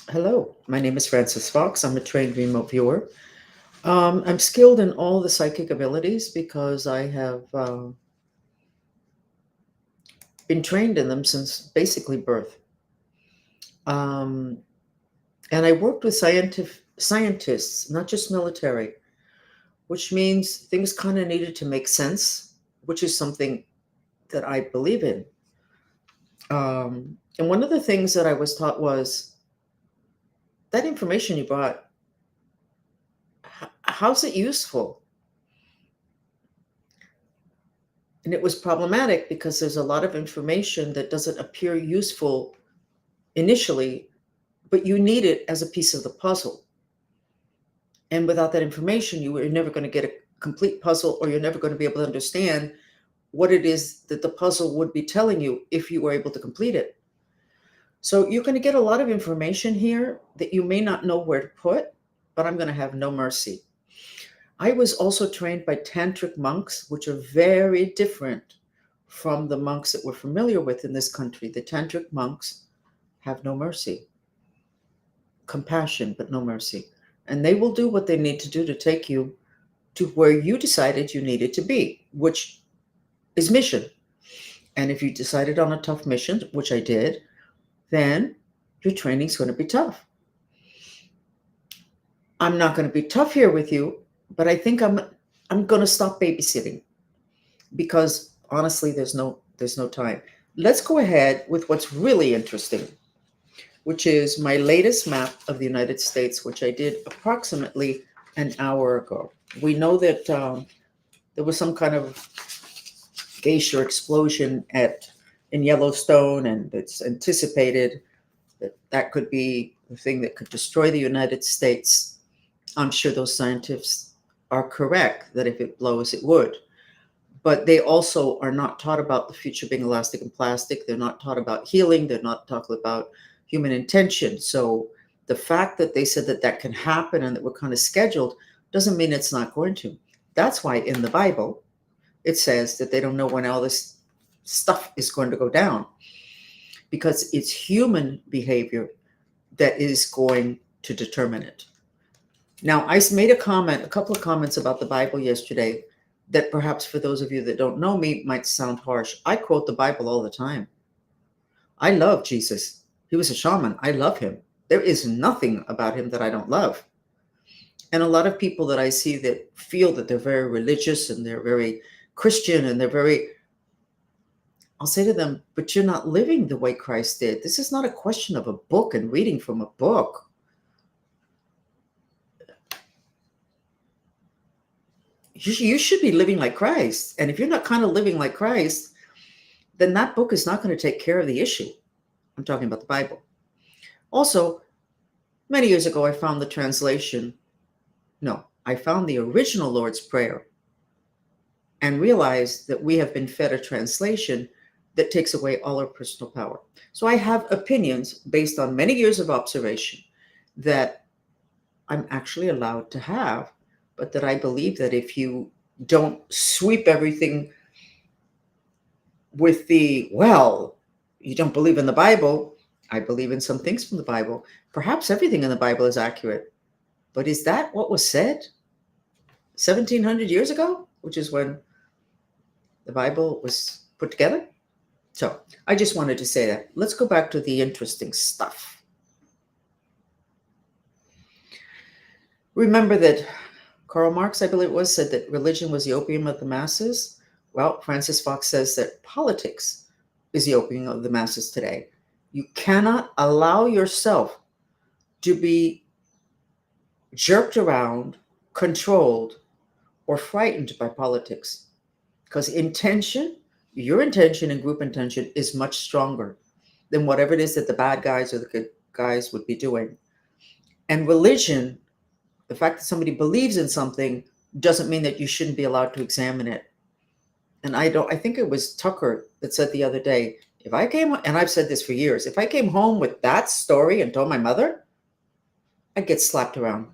Hello, my name is Francis Fox. I'm a trained remote viewer. I'm skilled in all the psychic abilities because I have been trained in them since basically birth. Um, and I worked with scientists, not just military, which means things kind of needed to make sense, which is something that I believe in. And one of the things that I was taught was that information you brought, how's it useful? And it was problematic because there's a lot of information that doesn't appear useful initially, but you need it as a piece of the puzzle. And without that information, you are never going to get a complete puzzle, or you're never going to be able to understand what it is that the puzzle would be telling you if you were able to complete it. So you're going to get a lot of information here that you may not know where to put, but I'm going to have no mercy. I was also trained by tantric monks, which are very different from the monks that we're familiar with in this country. The tantric monks have no mercy, compassion, but no mercy. And they will do what they need to do to take you to where you decided you needed to be, which is mission. And if you decided on a tough mission, which I did, then your training's going to be tough. I'm not going to be tough here with you, but I think I'm going to stop babysitting because honestly there's no time. Let's go ahead with what's really interesting, which is my latest map of the United States, which I did approximately an hour ago. We know that there was some kind of geisha explosion at in Yellowstone, and it's anticipated that that could be the thing that could destroy the United States. I'm sure those scientists are correct that if it blows, it would. But they also are not taught about the future being elastic and plastic. They're not taught about healing. They're not talking about human intention. So the fact that they said that that can happen and that we're kind of scheduled doesn't mean it's not going to. That's why in the Bible, it says that they don't know when all this stuff is going to go down, because it's human behavior that is going to determine it. Now, I made a couple of comments about the Bible yesterday that perhaps for those of you that don't know me might sound harsh. I quote the Bible all the time. I love Jesus. He was a shaman. I love him. There is nothing about him that I don't love. And a lot of people that I see that feel that they're very religious and they're very Christian and they're very, I'll say to them, but you're not living the way Christ did. This is not a question of a book and reading from a book. You should be living like Christ. And if you're not kind of living like Christ, then that book is not going to take care of the issue. I'm talking about the Bible. Also, many years ago, I found the translation. No, I found the original Lord's Prayer and realized that we have been fed a translation that takes away all our personal power. So I have opinions based on many years of observation that I'm actually allowed to have, but that I believe that if you don't sweep everything with the, well, you don't believe in the Bible. I believe in some things from the Bible. Perhaps everything in the Bible is accurate. But is that what was said 1700 years ago, which is when the Bible was put together? So I just wanted to say that. Let's go back to the interesting stuff. Remember that Karl Marx, I believe it was, said that religion was the opium of the masses. Well, Francis Fox says that politics is the opium of the masses today. You cannot allow yourself to be jerked around, controlled, or frightened by politics, because your intention and group intention is much stronger than whatever it is that the bad guys or the good guys would be doing. And religion, the fact that somebody believes in something doesn't mean that you shouldn't be allowed to examine it. And I think it was Tucker that said the other day, if I came, and I've said this for years, if I came home with that story and told my mother, I'd get slapped around.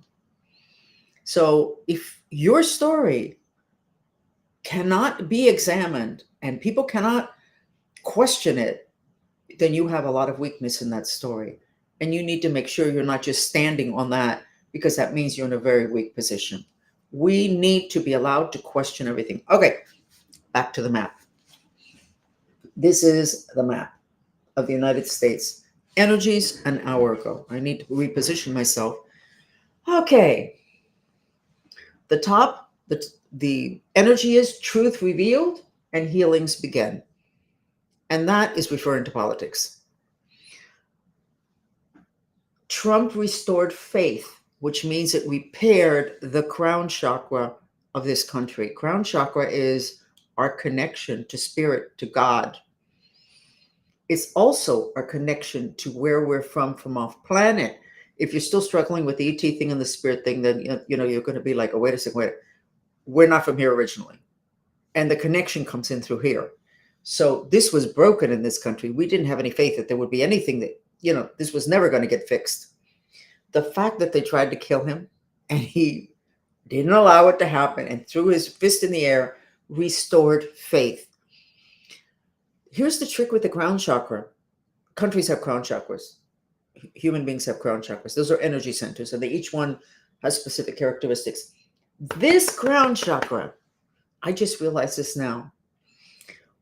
So if your story cannot be examined and people cannot question it, then you have a lot of weakness in that story. And you need to make sure you're not just standing on that, because that means you're in a very weak position. We need to be allowed to question everything. Okay, back to the map. This is the map of the United States. Energies an hour ago. I need to reposition myself. Okay, the top, the energy is truth revealed and healings begin. And that is referring to politics. Trump restored faith, which means it repaired the crown chakra of this country. Crown chakra is our connection to spirit, to God. It's also our connection to where we're from off planet. If you're still struggling with the ET thing and the spirit thing, then you're going to be like, oh, wait a second, wait. We're not from here originally. And the connection comes in through here. So this was broken in this country. We didn't have any faith that there would be anything that, this was never going to get fixed. The fact that they tried to kill him and he didn't allow it to happen and threw his fist in the air, restored faith. Here's the trick with the crown chakra. Countries have crown chakras. Human beings have crown chakras. Those are energy centers, and they each one has specific characteristics. This crown chakra, I just realized this now.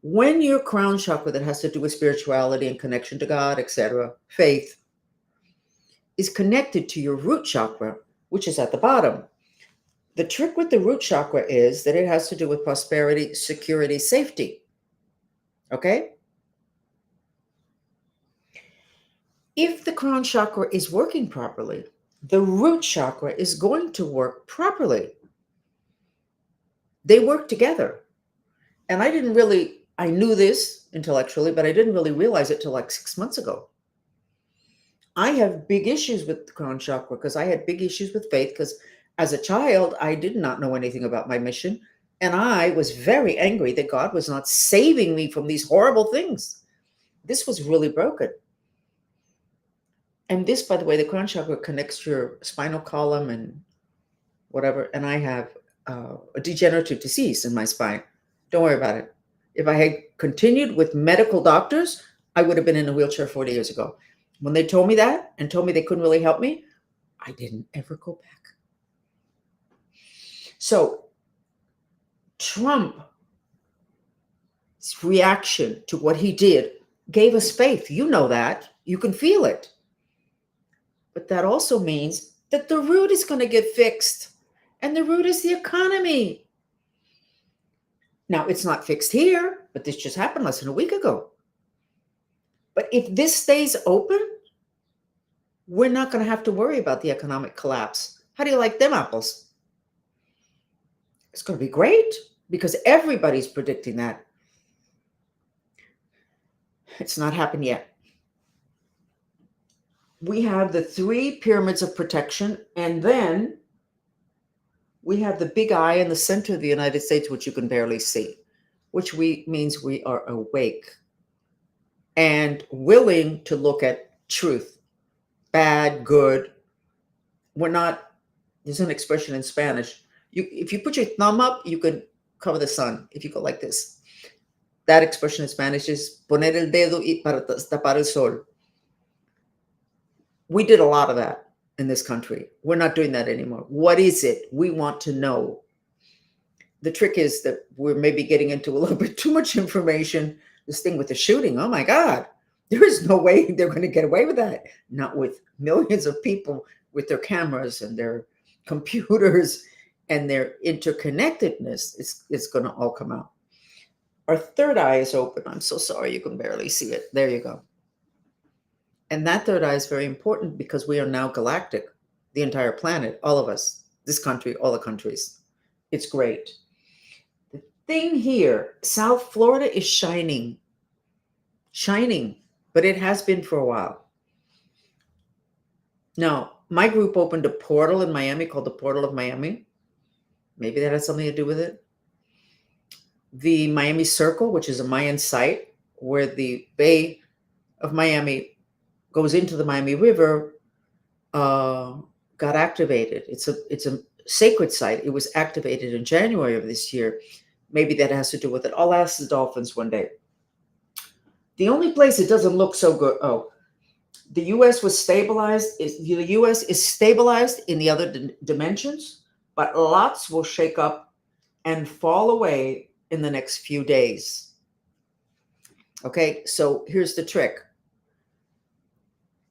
When your crown chakra that has to do with spirituality and connection to God, etc., faith, is connected to your root chakra, which is at the bottom. The trick with the root chakra is that it has to do with prosperity, security, safety. Okay? If the crown chakra is working properly, the root chakra is going to work properly. They work together. And I knew this intellectually, but I didn't really realize it till like 6 months ago. I have big issues with the crown chakra because I had big issues with faith because as a child, I did not know anything about my mission. And I was very angry that God was not saving me from these horrible things. This was really broken. And this, by the way, the crown chakra connects your spinal column and whatever. And I have a degenerative disease in my spine. Don't worry about it. If I had continued with medical doctors, I would have been in a wheelchair 40 years ago. When they told me that and told me they couldn't really help me, I didn't ever go back. So Trump's reaction to what he did gave us faith. You know that. You can feel it. But that also means that the root is going to get fixed. And the root is the economy. Now, it's not fixed here, but this just happened less than a week ago. But if this stays open, we're not going to have to worry about the economic collapse. How do you like them apples? It's going to be great because everybody's predicting that. It's not happened yet. We have the 3 pyramids of protection, and then we have the big eye in the center of the United States, which you can barely see, which means we are awake and willing to look at truth, bad, good. There's an expression in Spanish. If you put your thumb up, you can cover the sun. If you go like this, that expression in Spanish is poner el dedo y para tapar el sol. We did a lot of that in this country. We're not doing that anymore. What is it? We want to know. The trick is that we're maybe getting into a little bit too much information. This thing with the shooting, oh my God, there is no way they're going to get away with that. Not with millions of people with their cameras and their computers and their interconnectedness. It's going to all come out. Our third eye is open. I'm so sorry, you can barely see it. There you go. And that third eye is very important because we are now galactic, the entire planet, all of us, this country, all the countries. It's great. The thing here, South Florida is shining, but it has been for a while. Now, my group opened a portal in Miami called the Portal of Miami. Maybe that has something to do with it. The Miami Circle, which is a Mayan site where the Bay of Miami goes into the Miami River, got activated. It's a sacred site. It was activated in January of this year. Maybe that has to do with it. I'll ask the dolphins one day. The only place it doesn't look so good, The U.S. was stabilized. The U.S. is stabilized in the other dimensions, but lots will shake up and fall away in the next few days. Okay, so here's the trick.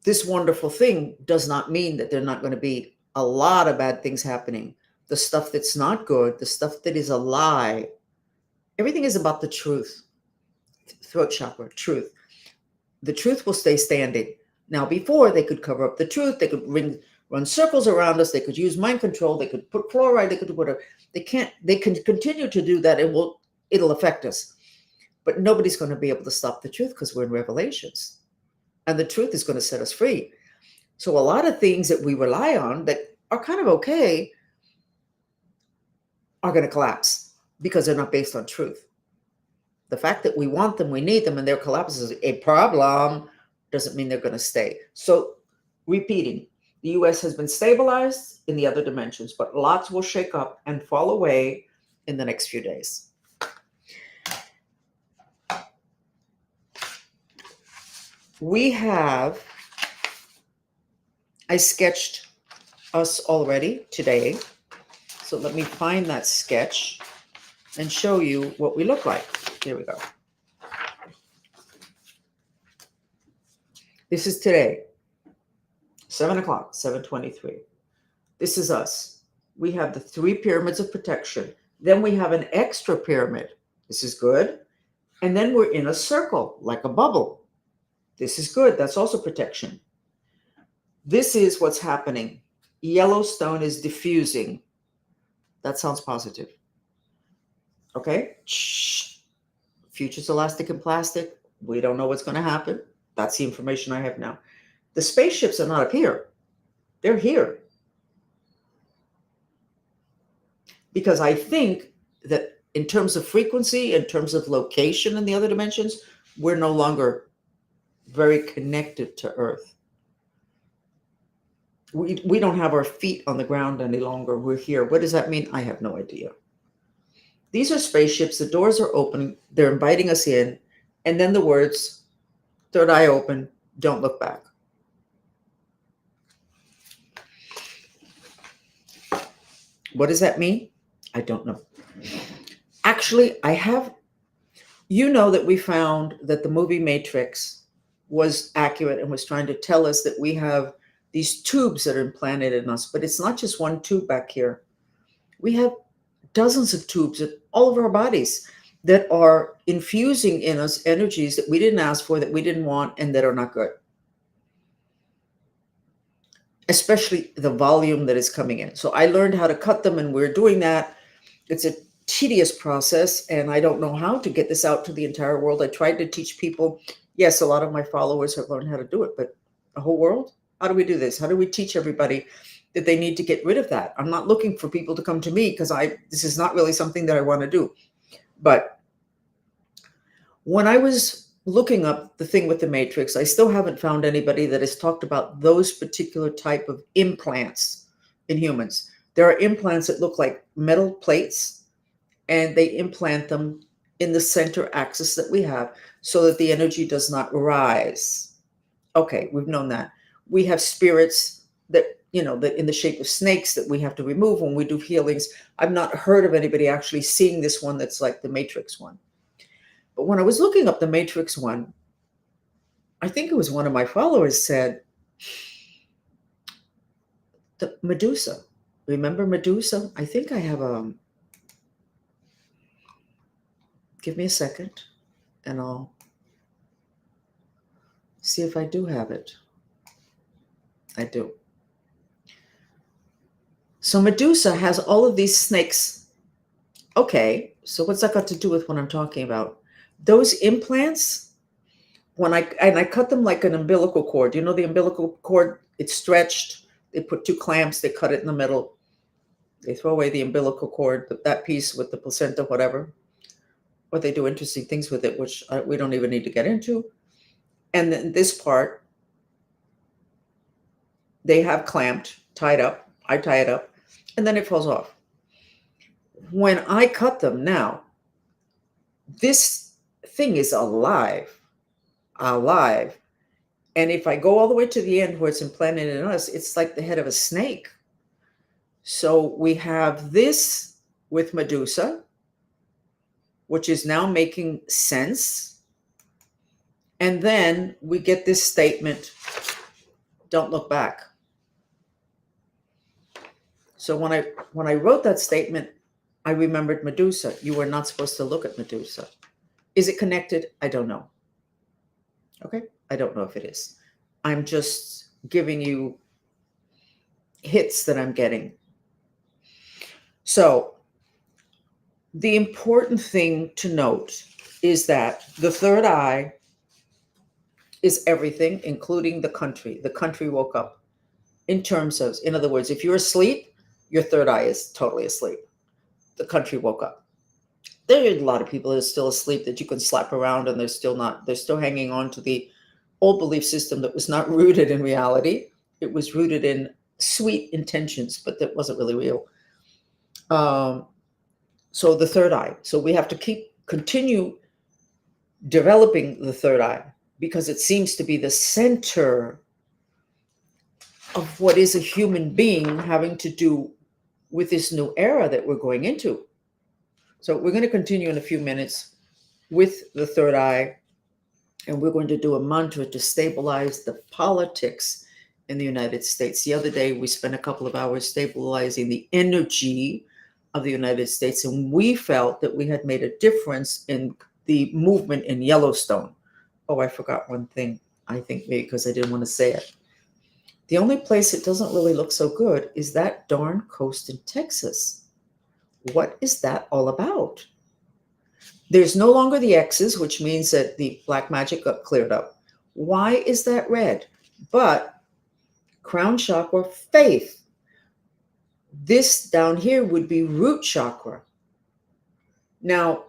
This wonderful thing does not mean that there are not going to be a lot of bad things happening. The stuff that's not good, the stuff that is a lie, everything is about the truth. Throat chakra, truth. The truth will stay standing. Now, before they could cover up the truth, they could run circles around us, they could use mind control, they could put fluoride, they could do whatever. They can't, they can continue to do that and it'll affect us. But nobody's going to be able to stop the truth because we're in Revelations. And the truth is going to set us free. So a lot of things that we rely on that are kind of okay are going to collapse because they're not based on truth. The fact that we want them, we need them, and their collapse is a problem doesn't mean they're going to stay. So repeating, the U.S. has been stabilized in the other dimensions, but lots will shake up and fall away in the next few days. I sketched us already today. So let me find that sketch and show you what we look like. Here we go. This is today, 7 o'clock, 7:23. This is us. We have the 3 pyramids of protection. Then we have an extra pyramid. This is good. And then we're in a circle, like a bubble. This is good. That's also protection. This is what's happening. Yellowstone is diffusing. That sounds positive. Okay? Shh. Future's elastic and plastic. We don't know what's going to happen. That's the information I have now. The spaceships are not up here. They're here. Because I think that in terms of frequency, in terms of location in the other dimensions, we're no longer very connected to Earth. We don't have our feet on the ground any longer. We're here. What does that mean? I have no idea. These are spaceships. The doors are open. They're inviting us in. And then the words, third eye open, don't look back. What does that mean? I don't know. Actually, you know that we found that the movie Matrix was accurate and was trying to tell us that we have these tubes that are implanted in us, but it's not just one tube back here. We have dozens of tubes all over our bodies that are infusing in us energies that we didn't ask for, that we didn't want, and that are not good. Especially the volume that is coming in. So I learned how to cut them, and we're doing that. It's a tedious process, and I don't know how to get this out to the entire world. I tried to teach people. Yes, a lot of my followers have learned how to do it, but the whole world? How do we do this? How do we teach everybody that they need to get rid of that? I'm not looking for people to come to me because this is not really something that I want to do. But when I was looking up the thing with the Matrix, I still haven't found anybody that has talked about those particular type of implants in humans. There are implants that look like metal plates, and they implant them in the center axis that we have so that the energy does not rise. Okay, we've known that. We have spirits that, that in the shape of snakes that we have to remove when we do healings. I've not heard of anybody actually seeing this one that's like the Matrix one. But when I was looking up the Matrix one, I think it was one of my followers said, the Medusa. Remember Medusa? I think I have give me a second and I'll see if I do have it. I do. So Medusa has all of these snakes. Okay, so what's that got to do with what I'm talking about? Those implants, when I cut them like an umbilical cord. You know the umbilical cord? It's stretched. They put 2 clamps. They cut it in the middle. They throw away the umbilical cord, that piece with the placenta, whatever. Or they do interesting things with it, which we don't even need to get into. And then this part, they have clamped, tied up. I tie it up, and then it falls off. When I cut them now, this thing is alive. And if I go all the way to the end where it's implanted in us, it's like the head of a snake. So we have this with Medusa, which is now making sense. And then we get this statement, don't look back. So when I wrote that statement, I remembered Medusa. You were not supposed to look at Medusa. Is it connected? I don't know. Okay? I don't know if it is. I'm just giving you hits that I'm getting. So the important thing to note is that the third eye is everything, including the country. The country woke up in terms of, in other words, if you're asleep, your third eye is totally asleep. The country woke up. There are a lot of people that are still asleep that you can slap around and they're still hanging on to the old belief system that was not rooted in reality. It was rooted in sweet intentions, but that wasn't really real. So the third eye. So we have to continue developing the third eye because it seems to be the center of what is a human being having to do with this new era that we're going into. So we're going to continue in a few minutes with the third eye, and we're going to do a mantra to stabilize the politics in the United States. The other day, we spent a couple of hours stabilizing the energy of the United States, and we felt that we had made a difference in the movement in Yellowstone. Oh, I forgot one thing, I think maybe because I didn't want to say it. The only place it doesn't really look so good is that darn coast in Texas. What is that all about? There's no longer the X's, which means that the black magic got cleared up. Why is that red? But crown chakra, faith. This down here would be root chakra. Now,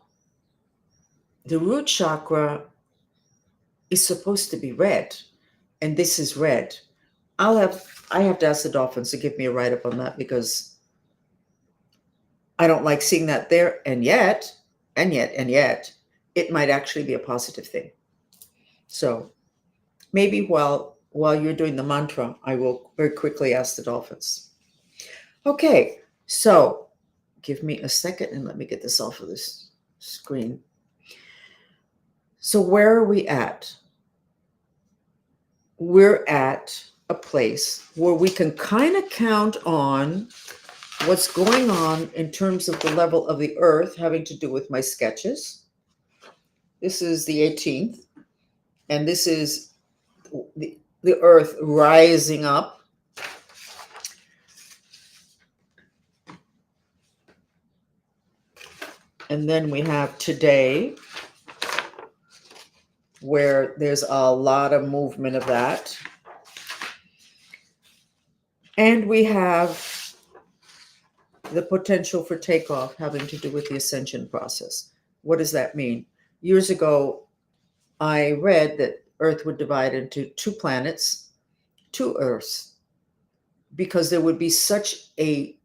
the root chakra is supposed to be red, and this is red. I have to ask the dolphins to give me a write-up on that because I don't like seeing that there, and yet, it might actually be a positive thing. So maybe while you're doing the mantra, I will very quickly ask the dolphins. Okay, so give me a second and let me get this off of this screen. So where are we at? We're at a place where we can kind of count on what's going on in terms of the level of the earth having to do with my sketches. This is the 18th, and this is the earth rising up. And then we have today, where there's a lot of movement of that. And we have the potential for takeoff having to do with the ascension process. What does that mean? Years ago, I read that Earth would divide into two planets, two Earths, because there would be such a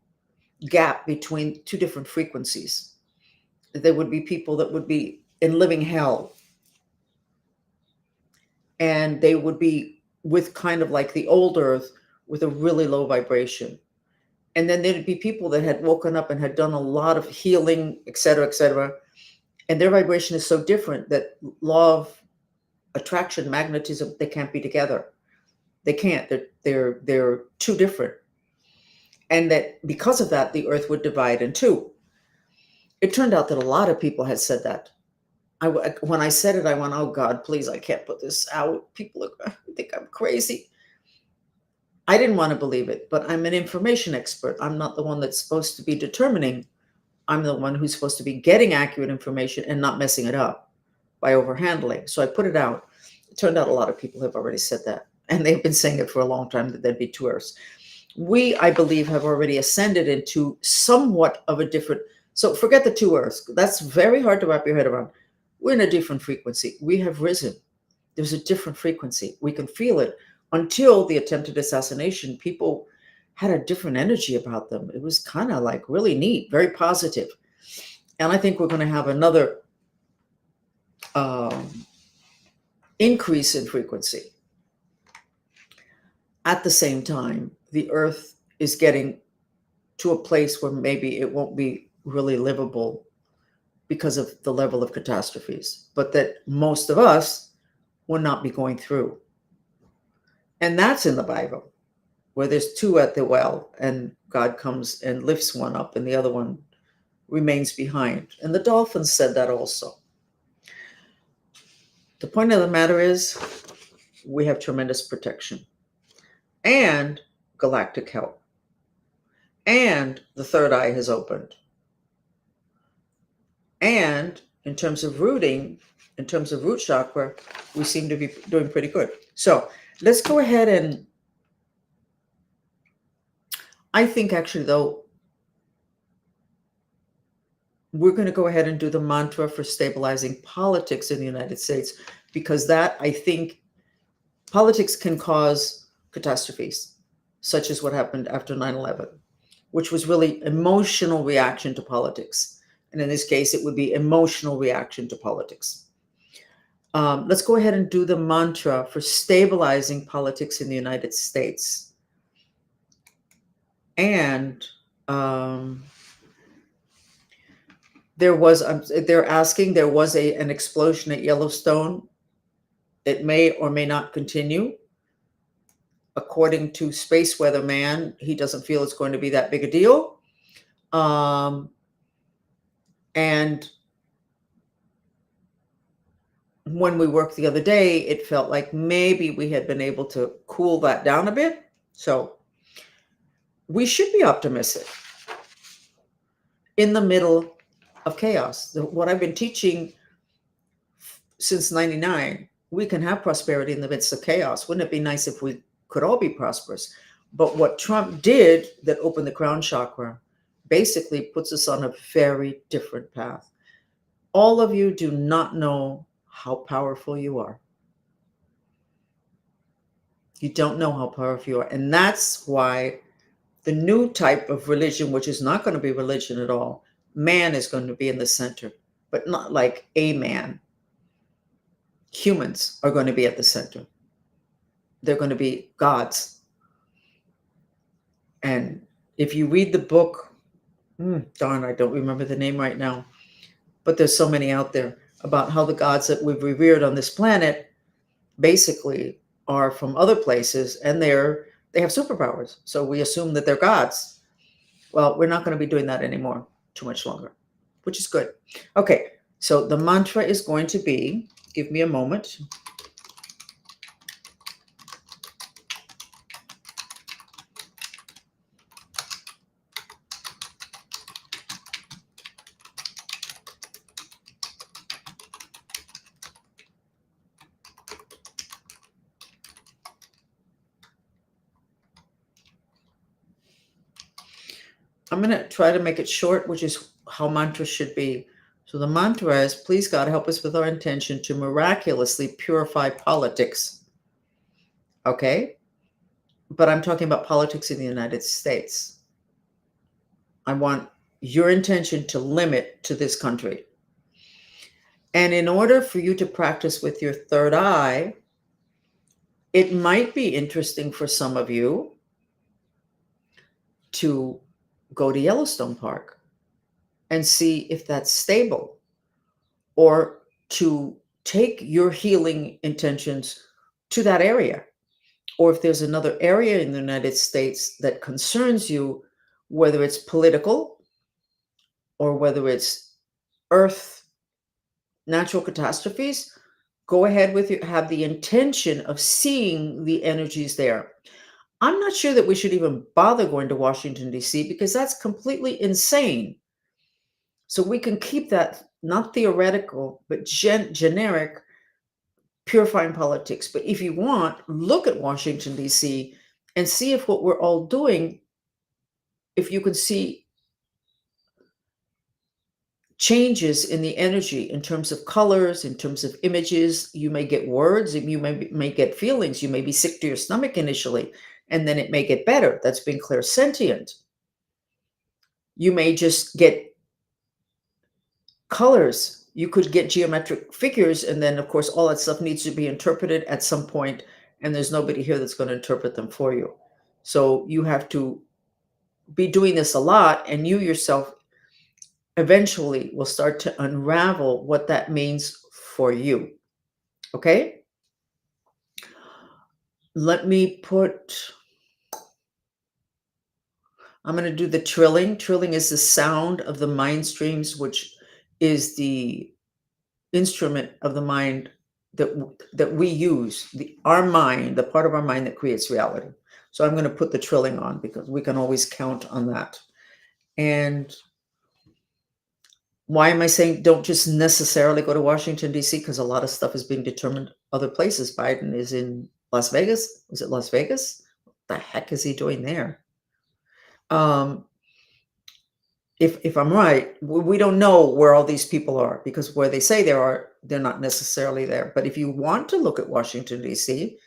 gap between two different frequencies. There would be people that would be in living hell, and they would be with kind of like the old Earth with a really low vibration. And then there'd be people that had woken up and had done a lot of healing, et cetera, and their vibration is so different that law of attraction, magnetism, they can't be together. They can't. They're too different. And that because of that, the earth would divide in two. It turned out that a lot of people had said that. When I said it, I went, oh God, please, I can't put this out. People think I'm crazy. I didn't want to believe it, but I'm an information expert. I'm not the one that's supposed to be determining. I'm the one who's supposed to be getting accurate information and not messing it up by overhandling. So I put it out. It turned out a lot of people have already said that, and they've been saying it for a long time that there'd be two Earths. We, I believe, have already ascended into somewhat of a different. So forget the two Earths. That's very hard to wrap your head around. We're in a different frequency. We have risen. There's a different frequency. We can feel it. Until the attempted assassination, people had a different energy about them. It was kind of like really neat, very positive. And I think we're going to have another increase in frequency. At the same time, the earth is getting to a place where maybe it won't be really livable because of the level of catastrophes, but that most of us will not be going through. And that's in the Bible, where there's two at the well, and God comes and lifts one up, and the other one remains behind. And the dolphins said that also. The point of the matter is, we have tremendous protection and galactic help. And the third eye has opened. And in terms of rooting, in terms of root chakra, we seem to be doing pretty good. So let's go ahead and, I think actually though, we're going to go ahead and do the mantra for stabilizing politics in the United States, because that, I think, politics can cause catastrophes, such as what happened after 9/11, which was really emotional reaction to politics. And in this case, it would be emotional reaction to politics. Let's go ahead and do the mantra for stabilizing politics in the United States. And they're asking, there was an explosion at Yellowstone. It may or may not continue. According to Space Weather Man, he doesn't feel it's going to be that big a deal. And when we worked the other day, it felt like maybe we had been able to cool that down a bit. So we should be optimistic in the middle of chaos. What I've been teaching since 99, we can have prosperity in the midst of chaos. Wouldn't it be nice if we could all be prosperous? But what Trump did that opened the crown chakra basically puts us on a very different path. All of you do not know how powerful you are. You don't know how powerful you are. And that's why the new type of religion, which is not going to be religion at all, man is going to be in the center, but not like a man. Humans are going to be at the center. They're going to be gods. And if you read the book, darn, I don't remember the name right now, but there's so many out there about how the gods that we've revered on this planet basically are from other places, and they have superpowers. So we assume that they're gods. Well, we're not going to be doing that anymore too much longer, which is good. Okay, so the mantra is going to be, give me a moment. I'm going to try to make it short, which is how mantras should be. So the mantra is, please God, help us with our intention to miraculously purify politics. Okay? But I'm talking about politics in the United States. I want your intention to limit to this country. And in order for you to practice with your third eye, it might be interesting for some of you to go to Yellowstone Park and see if that's stable, or to take your healing intentions to that area. Or if there's another area in the United States that concerns you, whether it's political or whether it's earth, natural catastrophes, go ahead with you, have the intention of seeing the energies there. I'm not sure that we should even bother going to Washington, D.C., because that's completely insane. So we can keep that not theoretical, but generic, purifying politics. But if you want, look at Washington, D.C., and see if what we're all doing, if you can see changes in the energy in terms of colors, in terms of images. You may get words, you may get feelings. You may be sick to your stomach initially, and then it may get better. That's being clairsentient. You may just get colors. You could get geometric figures, and then, of course, all that stuff needs to be interpreted at some point and there's nobody here that's going to interpret them for you. So you have to be doing this a lot, and you yourself eventually will start to unravel what that means for you. Okay? Let me put, I'm going to do the trilling. Trilling is the sound of the mind streams, which is the instrument of the mind that we use, our mind, the part of our mind that creates reality. So I'm going to put the trilling on because we can always count on that. And why am I saying don't just necessarily go to Washington, D.C.? Because a lot of stuff is being determined other places. Biden is in Las Vegas. Was it Las Vegas? What the heck is he doing there? If I'm right, we don't know where all these people are, because where they say there are, they're not necessarily there. But if you want to look at Washington, D.C.,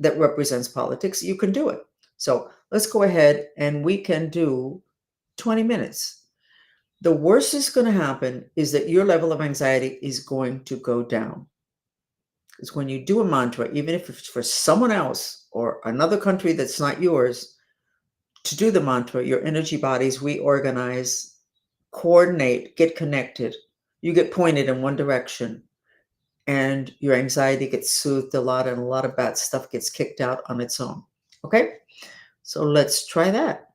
that represents politics, you can do it. So let's go ahead and we can do 20 minutes. The worst is going to happen is that your level of anxiety is going to go down. Because when you do a mantra, even if it's for someone else or another country that's not yours, to do the mantra, your energy bodies reorganize, coordinate, get connected. You get pointed in one direction, and your anxiety gets soothed a lot, and a lot of bad stuff gets kicked out on its own. Okay? So let's try that.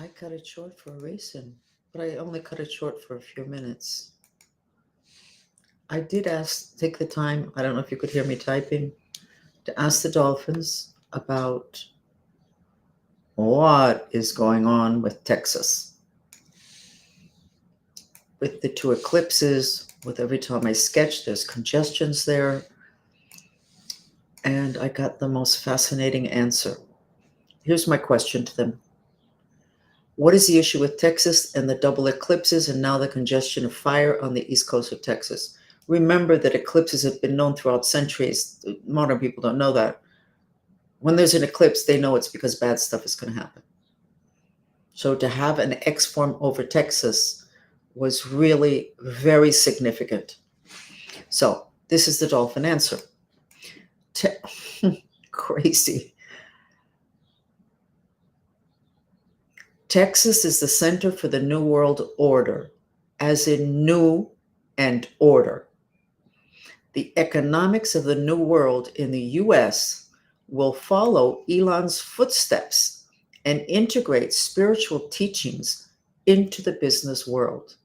I cut it short for a reason, but I only cut it short for a few minutes. I did take the time, I don't know if you could hear me typing, to ask the dolphins about what is going on with Texas. With the two eclipses, with every time I sketch, there's congestions there. And I got the most fascinating answer. Here's my question to them. What is the issue with Texas and the double eclipses and now the congestion of fire on the east coast of Texas? Remember that eclipses have been known throughout centuries. Modern people don't know that. When there's an eclipse, they know it's because bad stuff is going to happen. So to have an X form over Texas was really very significant. So this is the dolphin answer. Crazy. Texas is the center for the New World Order, as in new and order. The economics of the New World in the US will follow Elon's footsteps and integrate spiritual teachings into the business world.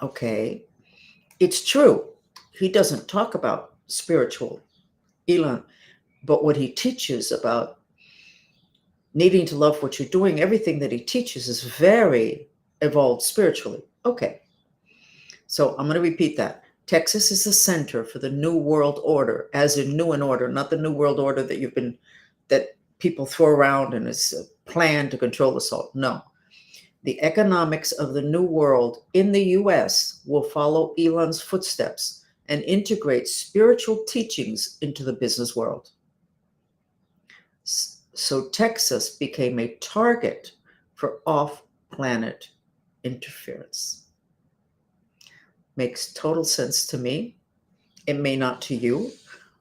Okay, it's true. He doesn't talk about spiritual, Elon, but what he teaches about needing to love what you're doing, everything that he teaches is very evolved spiritually. Okay, so I'm going to repeat that. Texas is the center for the New World Order, as in new and order, not the New World Order that people throw around and is a plan to control us all. No. The economics of the New World in the US will follow Elon's footsteps and integrate spiritual teachings into the business world. So Texas became a target for off-planet interference. Makes total sense to me. It may not to you.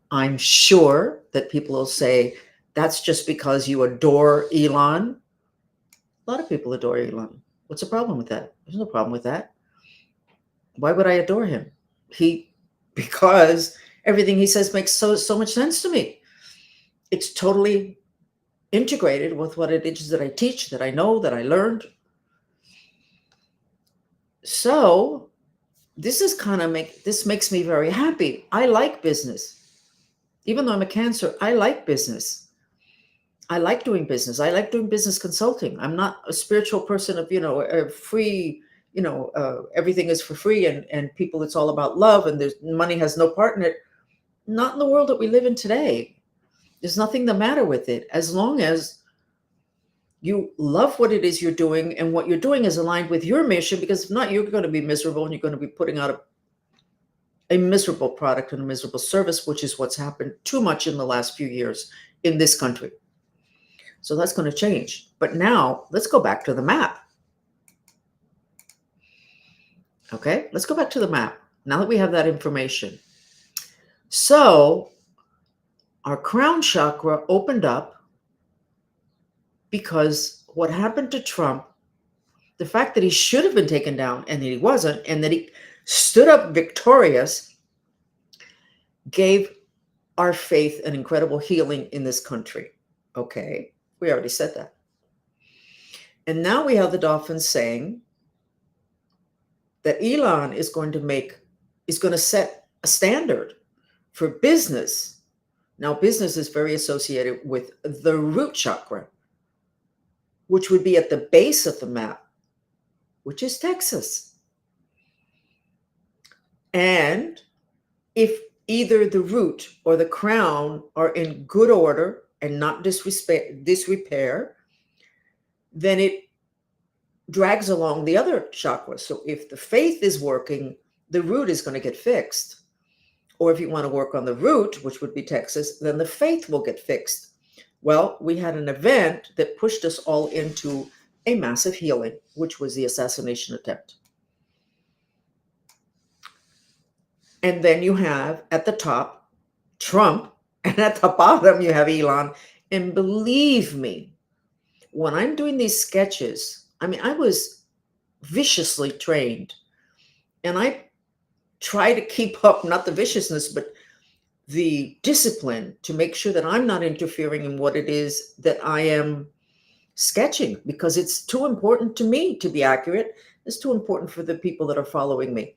I'm sure that people will say, that's just because you adore Elon. A lot of people adore Elon. What's the problem with that? There's no problem with that. Why would I adore him? Because everything he says makes so much sense to me. It's totally integrated with what it is that I teach, that I know, that I learned. So this makes me very happy. I like business. Even though I'm a Cancer, I like business. I like doing business. I like doing business consulting. I'm not a spiritual person of, free, everything is for free and people, it's all about love and there's money has no part in it. Not in the world that we live in today. There's nothing the matter with it as long as you love what it is you're doing and what you're doing is aligned with your mission, because if not, you're going to be miserable and you're going to be putting out a miserable product and a miserable service, which is what's happened too much in the last few years in this country. So that's going to change. But now let's go back to the map. Okay, let's go back to the map. Now that we have that information. So our crown chakra opened up because what happened to Trump, the fact that he should have been taken down and that he wasn't, and that he stood up victorious, gave our faith an incredible healing in this country. Okay, we already said that. And now we have the dolphins saying that Elon is going to set a standard for business. Now, business is very associated with the root chakra, which would be at the base of the map, which is Texas. And if either the root or the crown are in good order and not disrepair, then it drags along the other chakras. So if the faith is working, the root is going to get fixed. Or if you want to work on the root, which would be Texas, then the faith will get fixed. Well, we had an event that pushed us all into a massive healing, which was the assassination attempt. And then you have at the top Trump, and at the bottom you have Elon. And believe me, when I'm doing these sketches, I was viciously trained, and I try to keep up, not the viciousness, but the discipline to make sure that I'm not interfering in what it is that I am sketching because it's too important to me to be accurate. It's too important for the people that are following me.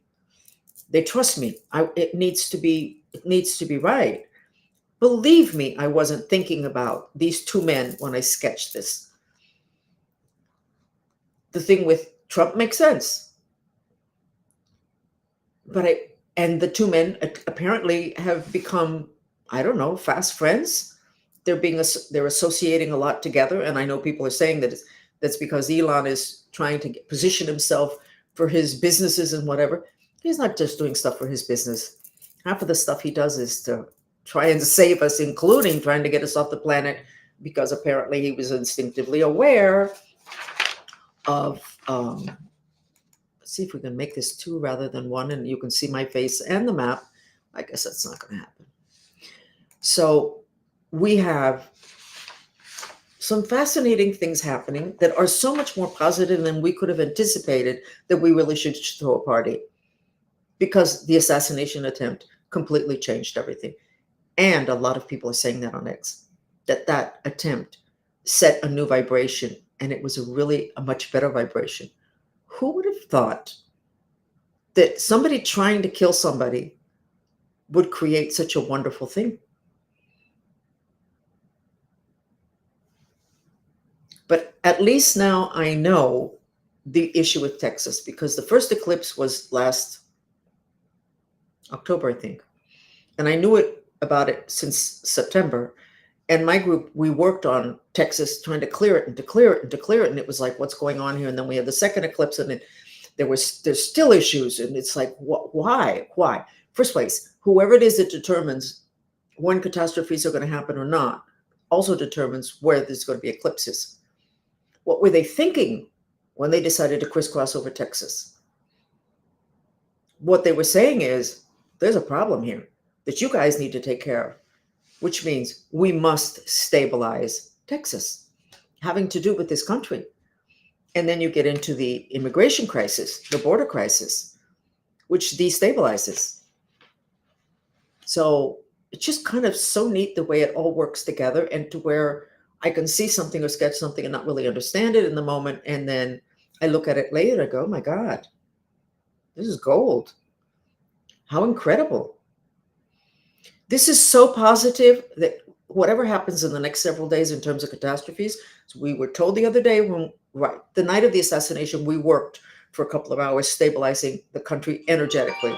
They trust me. It needs to be right. Believe me, I wasn't thinking about these two men when I sketched this. The thing with Trump makes sense, but I and the two men apparently have become, I don't know, fast friends. They're associating a lot together, and I know people are saying that that's because Elon is trying to position himself for his businesses and whatever. He's not just doing stuff for his business. Half of the stuff he does is to try and save us, including trying to get us off the planet, because apparently he was instinctively aware of. Let's see if we can make this two rather than one, and you can see my face and the map. I guess that's not going to happen. So we have some fascinating things happening that are so much more positive than we could have anticipated, that we really should throw a party, because the assassination attempt completely changed everything. And a lot of people are saying that on X, that attempt set a new vibration, and it was a much better vibration. Who would have thought that somebody trying to kill somebody would create such a wonderful thing? But at least now I know the issue with Texas, because the first eclipse was last October, I think. And I knew about it since September. And my group, we worked on Texas, trying to clear it and to clear it and to clear it. And it was like, what's going on here? And then we had the second eclipse, and there's still issues. And it's like, why? First place, whoever it is that determines when catastrophes are going to happen or not also determines where there's going to be eclipses. What were they thinking when they decided to crisscross over Texas? What they were saying is, there's a problem here that you guys need to take care of, which means we must stabilize Texas, having to do with this country. And then you get into the immigration crisis, the border crisis, which destabilizes. So it's just kind of so neat the way it all works together, and to where I can see something or sketch something and not really understand it in the moment. And then I look at it later, I go, oh my God, this is gold. How incredible. This is so positive that whatever happens in the next several days in terms of catastrophes, so we were told the other day, the night of the assassination, we worked for a couple of hours stabilizing the country energetically.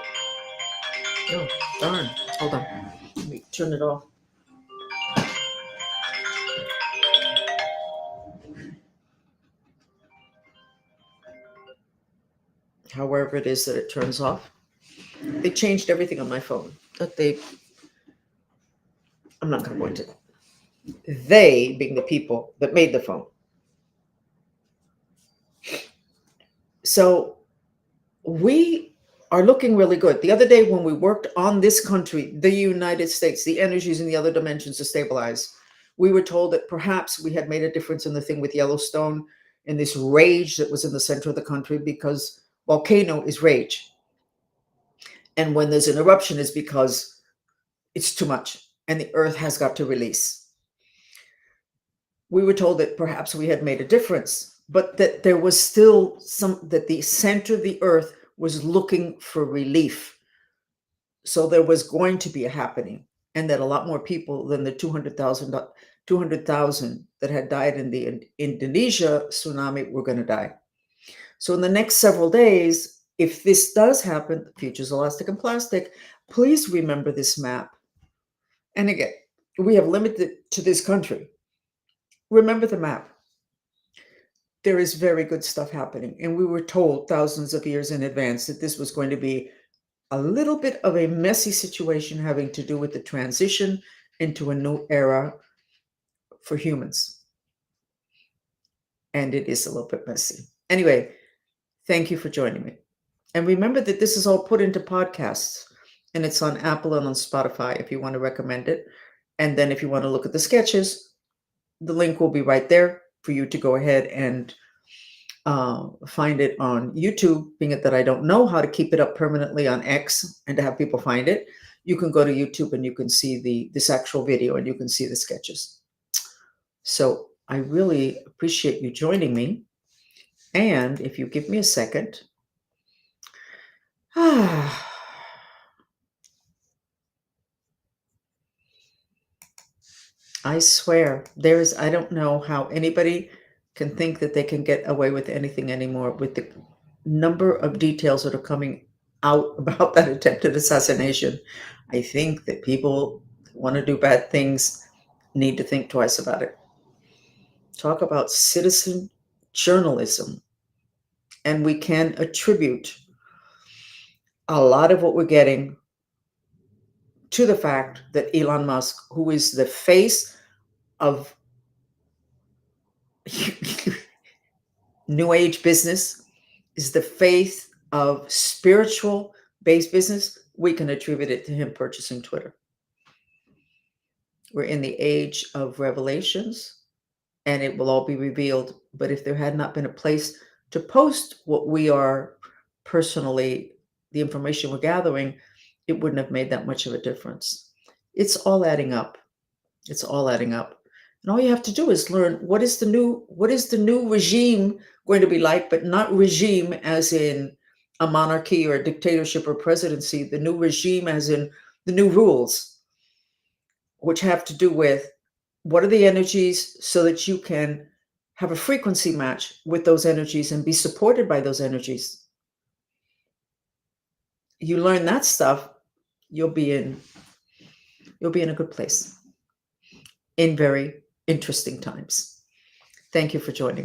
Oh, darn. Hold on. Let me turn it off. However it is that it turns off. They changed everything on my phone. I'm not going to go into that. They being the people that made the phone. So we are looking really good. The other day when we worked on this country, the United States, the energies in the other dimensions to stabilize, we were told that perhaps we had made a difference in the thing with Yellowstone, in this rage that was in the center of the country, because volcano is rage. And when there's an eruption, it's because it's too much and the earth has got to release. We were told that perhaps we had made a difference, but that there was still that the center of the earth was looking for relief. So there was going to be a happening, and that a lot more people than the 200,000 that had died in the Indonesia tsunami were going to die. So in the next several days, if this does happen, the future's elastic and plastic, please remember this map. And again, we have limited to this country. Remember the map. There is very good stuff happening. And we were told thousands of years in advance that this was going to be a little bit of a messy situation, having to do with the transition into a new era for humans. And it is a little bit messy. Anyway, thank you for joining me. And remember that this is all put into podcasts, and it's on Apple and on Spotify if you want to recommend it. And then if you want to look at the sketches, the link will be right there for you to go ahead and find it on YouTube. Being it that I don't know how to keep it up permanently on X and to have people find it, you can go to YouTube and you can see this actual video, and you can see the sketches. So I really appreciate you joining me. And if you give me a second, I swear, I don't know how anybody can think that they can get away with anything anymore with the number of details that are coming out about that attempted assassination. I think that people who want to do bad things need to think twice about it. Talk about citizen journalism. And we can attribute a lot of what we're getting to the fact that Elon Musk, who is the face of New Age business, is the face of spiritual based business, we can attribute it to him purchasing Twitter. We're in the age of revelations and it will all be revealed. But if there had not been a place to post what we are personally, the information we're gathering, it wouldn't have made that much of a difference. It's all adding up. It's all adding up. And all you have to do is learn what is the new regime going to be like, but not regime as in a monarchy or a dictatorship or presidency, the new regime as in the new rules, which have to do with what are the energies so that you can have a frequency match with those energies and be supported by those energies. You learn that stuff, you'll be in a good place in very interesting times. Thank you for joining me.